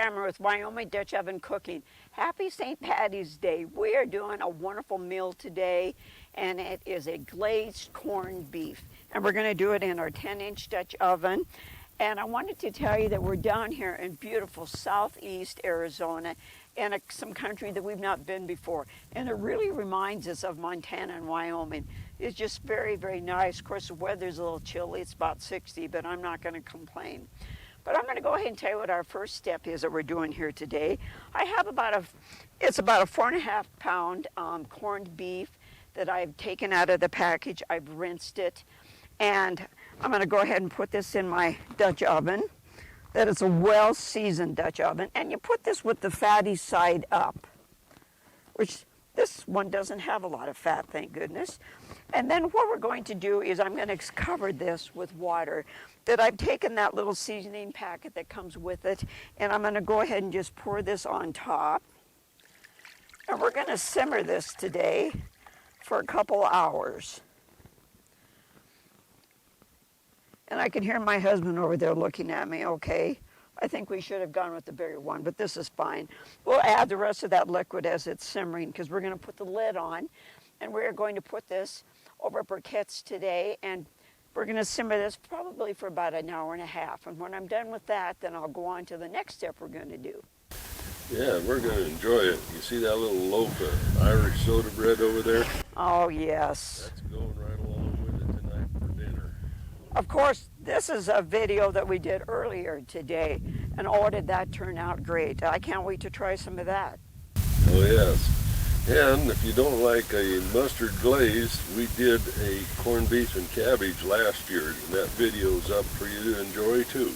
Summer with Wyoming Dutch Oven Cooking. Happy St. Patty's Day. We are doing a wonderful meal today, and it is a glazed corned beef. And we're going to do it in our 10-inch Dutch oven. And I wanted to tell you that we're down here in beautiful southeast Arizona in some country that we've not been before. And it really reminds us of Montana and Wyoming. It's just very, very nice. Of course, the weather's a little chilly. It's about 60, but I'm not going to complain. But I'm going to go ahead and tell you what our first step is that we're doing here today. I have it's about a 4.5 pound corned beef that I've taken out of the package. I've rinsed it, and I'm going to go ahead and put this in my Dutch oven. That is a well-seasoned Dutch oven, and you put this with the fatty side up, which this one doesn't have a lot of fat, thank goodness. And then what we're going to do is I'm going to cover this with water. That I've taken that little seasoning packet that comes with it, and I'm going to go ahead and just pour this on top. And we're going to simmer this today for a couple hours. And I can hear my husband over there looking at me. Okay, I think we should have gone with the bigger one, but this is fine. We'll add the rest of that liquid as it's simmering, because we're going to put the lid on, and we're going to put this over briquettes today, and we're going to simmer this probably for about an hour and a half. And when I'm done with that, then I'll go on to the next step we're going to do. Yeah, we're going to enjoy it. You see that little loaf of Irish soda bread over there? Oh, yes. That's going right along with it tonight for dinner. Of course, this is a video that we did earlier today. And oh, did that turn out great. I can't wait to try some of that. Oh, yes. And if you don't like a mustard glaze, we did a corned beef and cabbage last year, and that video's up for you to enjoy too.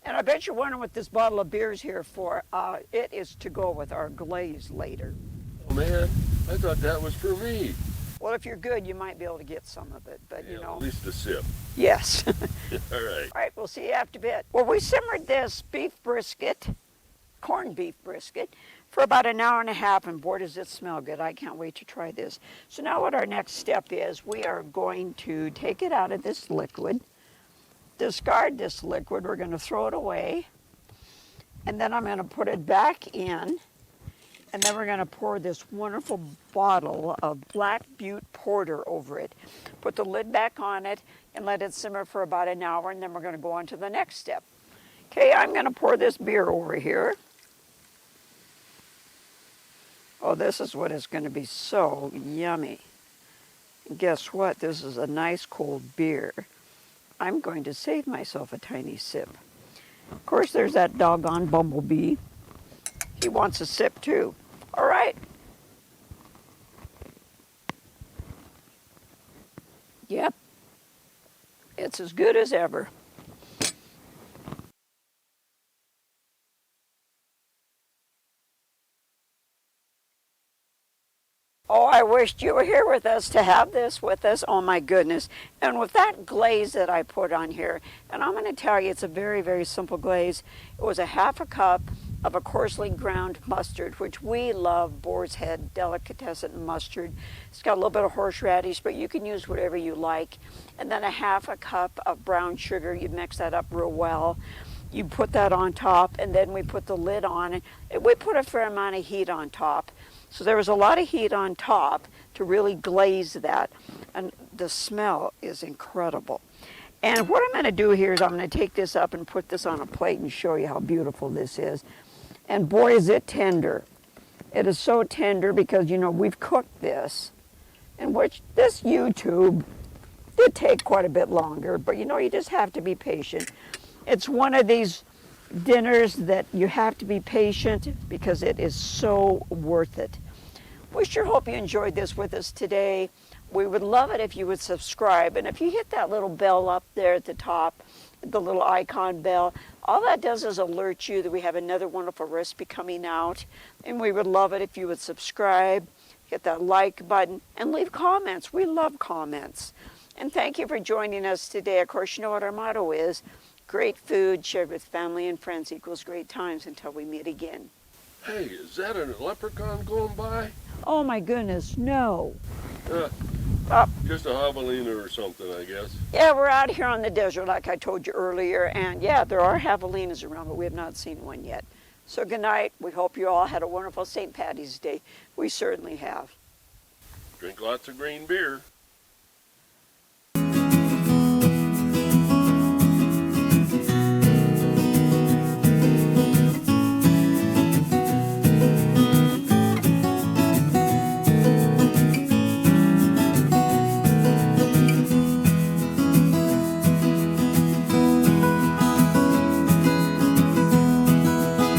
And I bet you're wondering what this bottle of beer is here for. It is to go with our glaze later. Oh man, I thought that was for me. Well, if you're good, you might be able to get some of it, but yeah, you know. At least a sip. Yes. All right. All right, we'll see you after a bit. Well, we simmered this beef brisket, corned beef brisket, for about an hour and a half, and boy, does it smell good. I can't wait to try this. So now what our next step is, we are going to take it out of this liquid, discard this liquid, we're going to throw it away, and then I'm going to put it back in, and then we're going to pour this wonderful bottle of Black Butte Porter over it. Put the lid back on it and let it simmer for about an hour, and then we're going to go on to the next step. Okay, I'm going to pour this beer over here. Oh, this is what is going to be so yummy. And guess what? This is a nice cold beer. I'm going to save myself a tiny sip. Of course, there's that doggone bumblebee. He wants a sip too. All right. Yep. It's as good as ever. Oh, I wished you were here with us to have this with us. Oh, my goodness. And with that glaze that I put on here, and I'm going to tell you, it's a very, very simple glaze. It was a half a cup of a coarsely ground mustard, which we love, Boar's Head delicatessen mustard. It's got a little bit of horseradish, but you can use whatever you like. And then a half a cup of brown sugar. You mix that up real well. You put that on top, and then we put the lid on. We put a fair amount of heat on top. So there was a lot of heat on top to really glaze that, and the smell is incredible. And what I'm going to do here is I'm going to take this up and put this on a plate and show you how beautiful this is. And boy, is it tender. It is so tender because, you know, we've cooked this, and which this YouTube did take quite a bit longer, but you know, you just have to be patient. It's one of these dinners that you have to be patient because it is so worth it. We sure hope you enjoyed this with us today. We would love it if you would subscribe, and if you hit that little bell up there at the top, the little icon bell, all that does is alert you that we have another wonderful recipe coming out, and we would love it if you would subscribe, hit that like button, and leave comments. We love comments. And thank you for joining us today. Of course, you know what our motto is. Great food shared with family and friends equals great times until we meet again. Hey, is that a leprechaun going by? Oh my goodness, no. Just a javelina or something, I guess. Yeah, we're out here on the desert, like I told you earlier, and yeah, there are javelinas around, but we have not seen one yet. So good night. We hope you all had a wonderful St. Patty's Day. We certainly have. Drink lots of green beer.